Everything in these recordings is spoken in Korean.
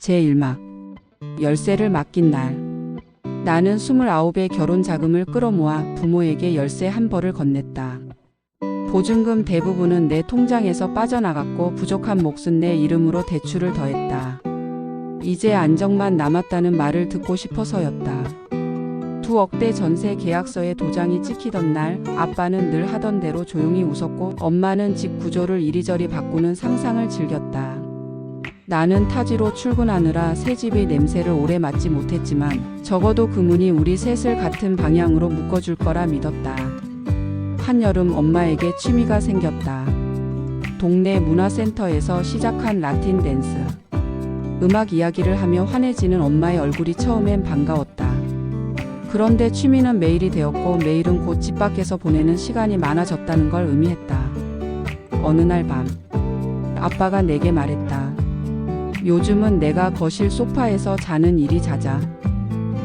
제1막 열쇠를 맡긴 날. 나는 29의 결혼 자금을 끌어모아 부모에게 열쇠 한 벌을 건넸다. 보증금 대부분은 내 통장에서 빠져나갔고 부족한 몫은 내 이름으로 대출을 더했다. 이제 안정만 남았다는 말을 듣고 싶어서였다. 2억대 전세 계약서에 도장이 찍히던 날 아빠는 늘 하던 대로 조용히 웃었고 엄마는 집 구조를 이리저리 바꾸는 상상을 즐겼다. 나는 타지로 출근하느라 새 집의 냄새를 오래 맡지 못했지만 적어도 그 문이 우리 셋을 같은 방향으로 묶어줄 거라 믿었다. 한여름 엄마에게 취미가 생겼다. 동네 문화센터에서 시작한 라틴 댄스. 음악 이야기를 하며 환해지는 엄마의 얼굴이 처음엔 반가웠다. 그런데 취미는 매일이 되었고 매일은 곧 집 밖에서 보내는 시간이 많아졌다는 걸 의미했다. 어느 날 밤 아빠가 내게 말했다. 요즘은 내가 거실 소파에서 자는 일이 잦아.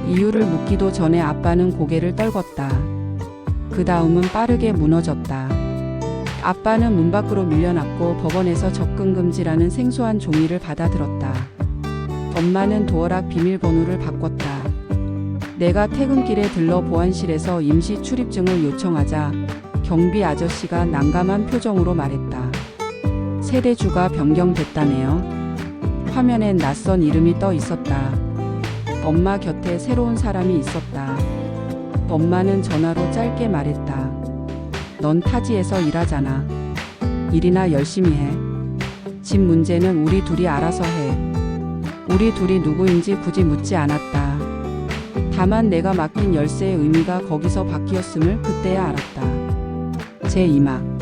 이유를 묻기도 전에 아빠는 고개를 떨궜다. 그 다음은 빠르게 무너졌다. 아빠는 문 밖으로 밀려났고 법원에서 접근 금지라는 생소한 종이를 받아들었다. 엄마는 도어락 비밀번호를 바꿨다. 내가 퇴근길에 들러 보안실에서 임시 출입증을 요청하자 경비 아저씨가 난감한 표정으로 말했다. 세대주가 변경됐다네요. 화면엔 낯선 이름이 떠 있었다. 엄마 곁에 새로운 사람이 있었다. 엄마는 전화로 짧게 말했다. 넌 타지에서 일하잖아. 일이나 열심히 해. 집 문제는 우리 둘이 알아서 해. 우리 둘이 누구인지 굳이 묻지 않았다. 다만 내가 맡긴 열쇠의 의미가 거기서 바뀌었음을 그때야 알았다. 제2막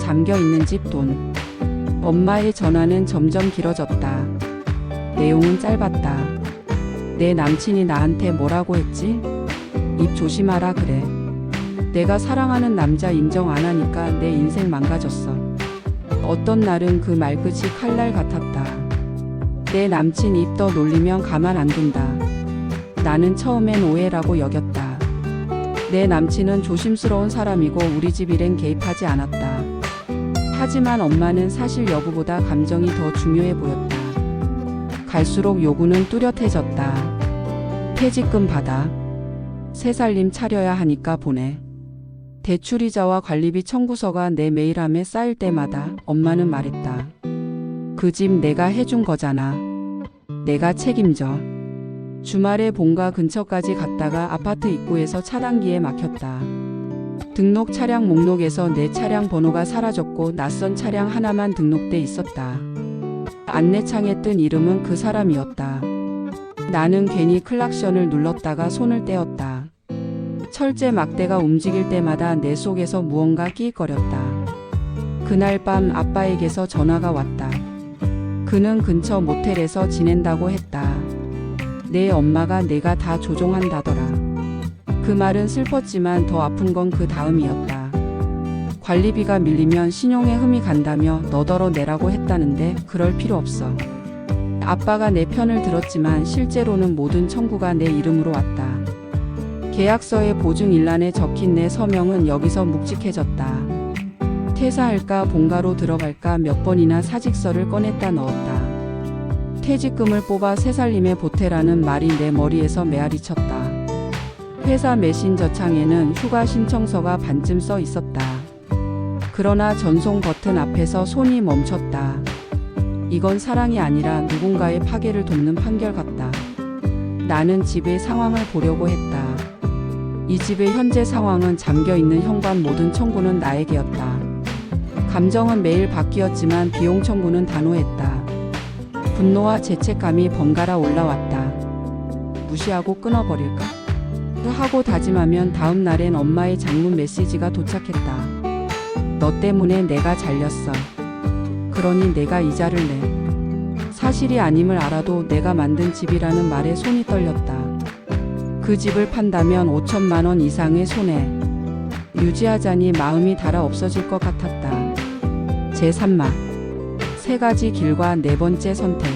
잠겨있는 집 돈. 엄마의 전화는 점점 길어졌다. 내용은 짧았다. 내 남친이 나한테 뭐라고 했지? 입 조심하라 그래. 내가 사랑하는 남자 인정 안 하니까 내 인생 망가졌어. 어떤 날은 그 말끝이 칼날 같았다. 내 남친 입 더 놀리면 가만 안 둔다. 나는 처음엔 오해라고 여겼다. 내 남친은 조심스러운 사람이고 우리 집 일엔 개입하지 않았다. 하지만 엄마는 사실 여부보다 감정이 더 중요해 보였다. 갈수록 요구는 뚜렷해졌다. 퇴직금 받아. 새 살림 차려야 하니까 보내. 대출이자와 관리비 청구서가 내 메일함에 쌓일 때마다 엄마는 말했다. 그 집 내가 해준 거잖아. 내가 책임져. 주말에 본가 근처까지 갔다가 아파트 입구에서 차단기에 막혔다. 등록 차량 목록에서 내 차량 번호가 사라졌고 낯선 차량 하나만 등록돼 있었다. 안내창에 뜬 이름은 그 사람이었다. 나는 괜히 클락션을 눌렀다가 손을 떼었다. 철제 막대가 움직일 때마다 내 속에서 무언가 끼익거렸다. 그날 밤 아빠에게서 전화가 왔다. 그는 근처 모텔에서 지낸다고 했다. 내 엄마가 내가 다 조종한다더라. 그 말은 슬펐지만 더 아픈 건 그 다음이었다. 관리비가 밀리면 신용에 흠이 간다며 너더러 내라고 했다는데 그럴 필요 없어. 아빠가 내 편을 들었지만 실제로는 모든 청구가 내 이름으로 왔다. 계약서의 보증일란에 적힌 내 서명은 여기서 묵직해졌다. 퇴사할까 본가로 들어갈까 몇 번이나 사직서를 꺼냈다 넣었다. 퇴직금을 뽑아 새살림에 보태라는 말이 내 머리에서 메아리 쳤다. 회사 메신저 창에는 휴가 신청서가 반쯤 써 있었다. 그러나 전송 버튼 앞에서 손이 멈췄다. 이건 사랑이 아니라 누군가의 파괴를 돕는 판결 같다. 나는 집의 상황을 보려고 했다. 이 집의 현재 상황은 잠겨있는 현관 모든 청구는 나에게였다. 감정은 매일 바뀌었지만 비용 청구는 단호했다. 분노와 죄책감이 번갈아 올라왔다. 무시하고 끊어버릴까? 하고 다짐하면 다음 날엔 엄마의 장문 메시지가 도착했다. 너 때문에 내가 잘렸어. 그러니 내가 이자를 내. 사실이 아님을 알아도 내가 만든 집이라는 말에 손이 떨렸다. 그 집을 판다면 5천만 원 이상의 손해. 유지하자니 마음이 달아 없어질 것 같았다. 제3막 세 가지 길과 네 번째 선택.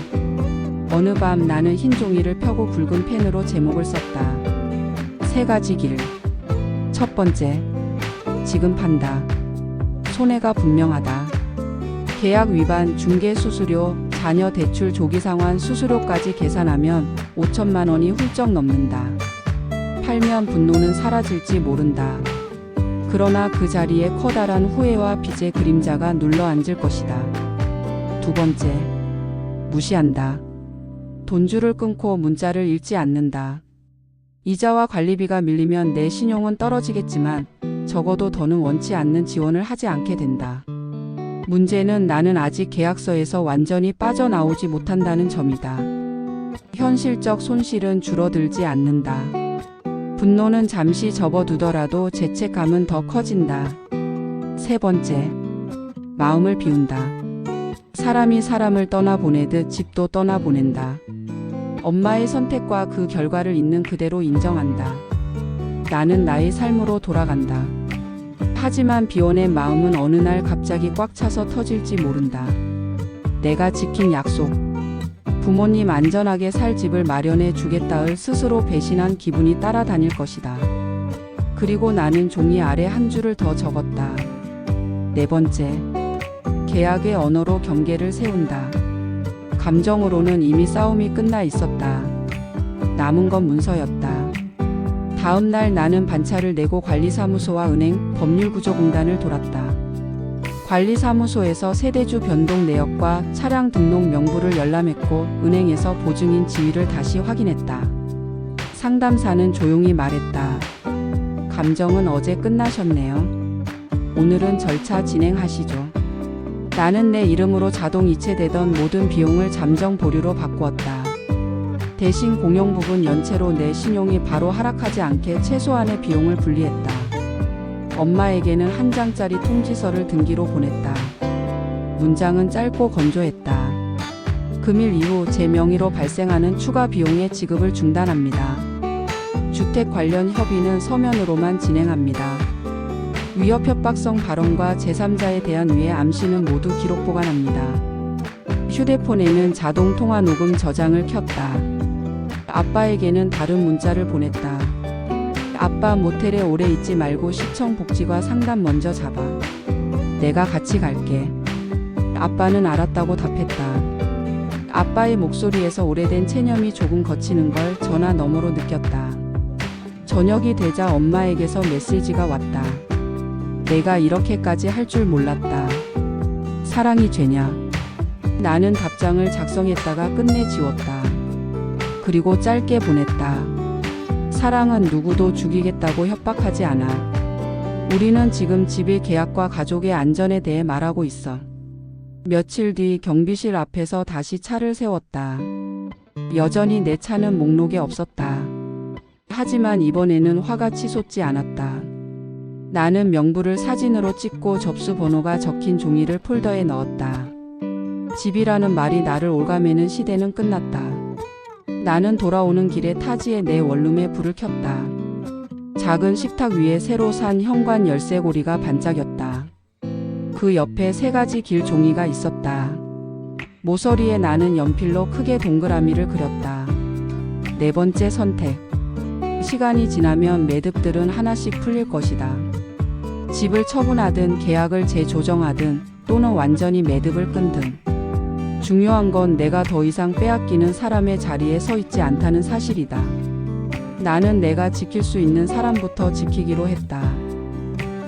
어느 밤 나는 흰 종이를 펴고 굵은 펜으로 제목을 썼다. 세 가지 길. 첫 번째, 지금 판다. 손해가 분명하다. 계약 위반, 중개 수수료, 자녀 대출 조기 상환 수수료까지 계산하면 5천만 원이 훌쩍 넘는다. 팔면 분노는 사라질지 모른다. 그러나 그 자리에 커다란 후회와 빚의 그림자가 눌러앉을 것이다. 두 번째, 무시한다. 돈줄을 끊고 문자를 읽지 않는다. 이자와 관리비가 밀리면 내 신용은 떨어지겠지만 적어도 더는 원치 않는 지원을 하지 않게 된다. 문제는 나는 아직 계약서에서 완전히 빠져나오지 못한다는 점이다. 현실적 손실은 줄어들지 않는다. 분노는 잠시 접어두더라도 죄책감은 더 커진다. 세 번째, 마음을 비운다. 사람이 사람을 떠나보내듯 집도 떠나보낸다. 엄마의 선택과 그 결과를 있는 그대로 인정한다. 나는 나의 삶으로 돌아간다. 하지만 비워낸 마음은 어느 날 갑자기 꽉 차서 터질지 모른다. 내가 지킨 약속, 부모님 안전하게 살 집을 마련해 주겠다을 스스로 배신한 기분이 따라다닐 것이다. 그리고 나는 종이 아래 한 줄을 더 적었다. 네 번째, 계약의 언어로 경계를 세운다. 감정으로는 이미 싸움이 끝나 있었다. 남은 건 문서였다. 다음 날 나는 반차를 내고 관리사무소와 은행, 법률구조공단을 돌았다. 관리사무소에서 세대주 변동 내역과 차량 등록 명부를 열람했고 은행에서 보증인 지위를 다시 확인했다. 상담사는 조용히 말했다. 감정은 어제 끝나셨네요. 오늘은 절차 진행하시죠. 나는 내 이름으로 자동 이체되던 모든 비용을 잠정 보류로 바꾸었다. 대신 공용 부분 연체로 내 신용이 바로 하락하지 않게 최소한의 비용을 분리했다. 엄마에게는 한 장짜리 통지서를 등기로 보냈다. 문장은 짧고 건조했다. 금일 이후 제 명의로 발생하는 추가 비용의 지급을 중단합니다. 주택 관련 협의는 서면으로만 진행합니다. 위협 협박성 발언과 제3자에 대한 위해 암시는 모두 기록 보관합니다. 휴대폰에는 자동 통화 녹음 저장을 켰다. 아빠에게는 다른 문자를 보냈다. 아빠 모텔에 오래 있지 말고 시청 복지과 상담 먼저 잡아. 내가 같이 갈게. 아빠는 알았다고 답했다. 아빠의 목소리에서 오래된 체념이 조금 거치는 걸 전화 너머로 느꼈다. 저녁이 되자 엄마에게서 메시지가 왔다. 내가 이렇게까지 할 줄 몰랐다. 사랑이 죄냐? 나는 답장을 작성했다가 끝내 지웠다. 그리고 짧게 보냈다. 사랑은 누구도 죽이겠다고 협박하지 않아. 우리는 지금 집의 계약과 가족의 안전에 대해 말하고 있어. 며칠 뒤 경비실 앞에서 다시 차를 세웠다. 여전히 내 차는 목록에 없었다. 하지만 이번에는 화가 치솟지 않았다. 나는 명부를 사진으로 찍고 접수 번호가 적힌 종이를 폴더에 넣었다. 집이라는 말이 나를 올가매는 시대는 끝났다. 나는 돌아오는 길에 타지에 내 원룸에 불을 켰다. 작은 식탁 위에 새로 산 현관 열쇠고리가 반짝였다. 그 옆에 3가지 길 종이가 있었다. 모서리에 나는 연필로 크게 동그라미를 그렸다. 네 번째 선택. 시간이 지나면 매듭들은 하나씩 풀릴 것이다. 집을 처분하든 계약을 재조정하든 또는 완전히 매듭을 끈든. 중요한 건 내가 더 이상 빼앗기는 사람의 자리에 서 있지 않다는 사실이다. 나는 내가 지킬 수 있는 사람부터 지키기로 했다.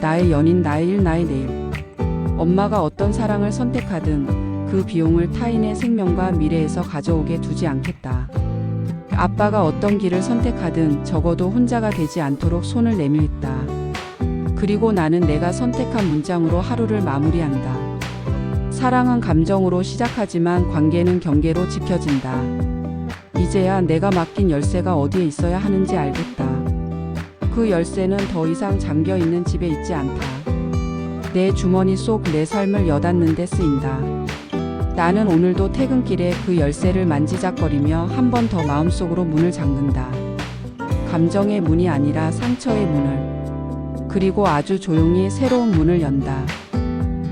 나의 연인, 나의 일, 나의 내일. 엄마가 어떤 사랑을 선택하든 그 비용을 타인의 생명과 미래에서 가져오게 두지 않겠다. 아빠가 어떤 길을 선택하든 적어도 혼자가 되지 않도록 손을 내밀다. 그리고 나는 내가 선택한 문장으로 하루를 마무리한다. 사랑은 감정으로 시작하지만 관계는 경계로 지켜진다. 이제야 내가 맡긴 열쇠가 어디에 있어야 하는지 알겠다. 그 열쇠는 더 이상 잠겨있는 집에 있지 않다. 내 주머니 속 내 삶을 여닫는 데 쓰인다. 나는 오늘도 퇴근길에 그 열쇠를 만지작거리며 한 번 더 마음속으로 문을 잠근다. 감정의 문이 아니라 상처의 문을. 그리고 아주 조용히 새로운 문을 연다.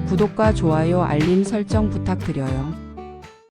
구독과 좋아요, 알림 설정 부탁드려요.